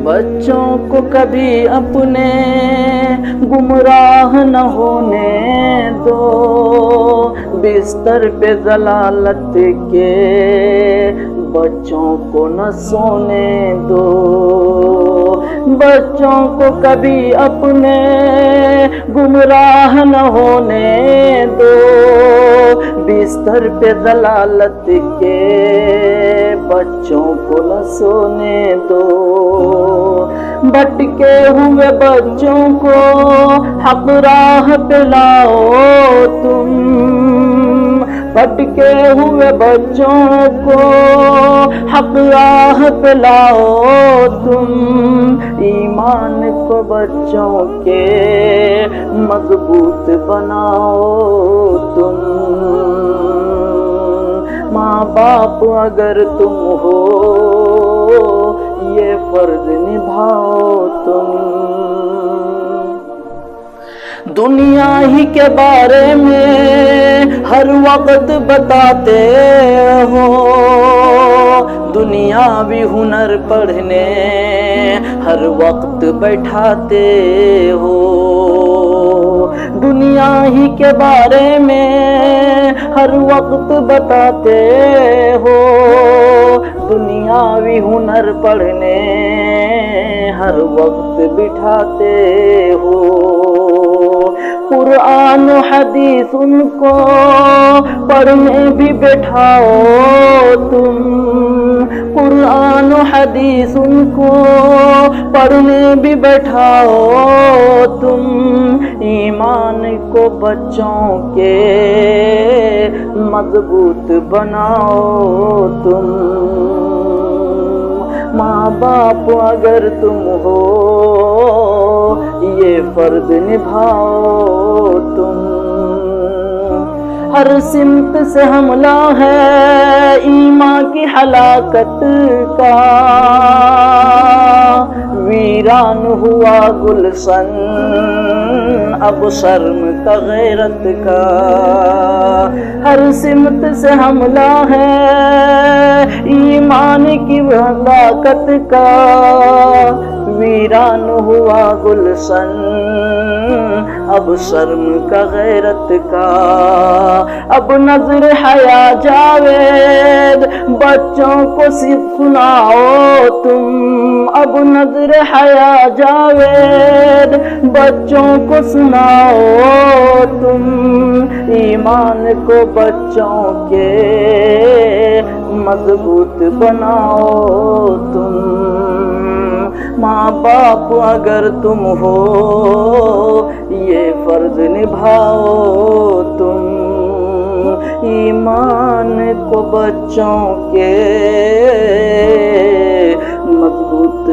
بچوں کو کبھی اپنے گمراہ نہ ہونے دو، بستر پہ ضلالت کے بچوں کو نہ سونے دو، بچوں کو کبھی اپنے گمراہ نہ ہونے دو، بستر پہ ضلالت کے بچوں کو نہ سونے دو، بھٹکے ہوئے بچوں کو حق راہ پہ لاؤ تم، بھٹکے ہوئے بچوں کو حق راہ پہ لاؤ تم، ایمان کو بچوں کے مضبوط بناؤ تم، ماں باپ اگر تم ہو یہ فرض نبھاؤ تم، دنیا ہی کے بارے میں ہر وقت بتاتے ہو، دنیاوی ہنر پڑھنے ہر وقت بیٹھاتے ہو، دنیا ہی کے بارے میں ہر وقت بتاتے ہو، دنیاوی ہنر پڑھنے ہر وقت بٹھاتے ہو، قرآن و حدیث ان کو پڑھنے بھی بٹھاؤ تم، قرآن و حدیث ان کو پڑھنے بھی بٹھاؤ تم، ایمان کو بچوں کے مضبوط بناؤ تم، ماں باپ اگر تم ہو یہ فرض نبھاؤ تم، ہر سمت سے حملہ ہے ایمان کی ہلاکت کا، ویران ہوا گلشن اب شرم کا غیرت کا، ہر سمت سے حملہ ہے ایمان کی ہلاکت کا، ویران ہوا گلشن اب شرم کا غیرت کا، اب نظر حیا جاوید بچوں کو سناؤ تم، اب نظر حیا جاوید بچوں کو سناؤ تم، ایمان کو بچوں کے مضبوط بناؤ تم، ماں باپ اگر تم ہو یہ فرض نبھاؤ تم، ایمان کو بچوں کے مضبوط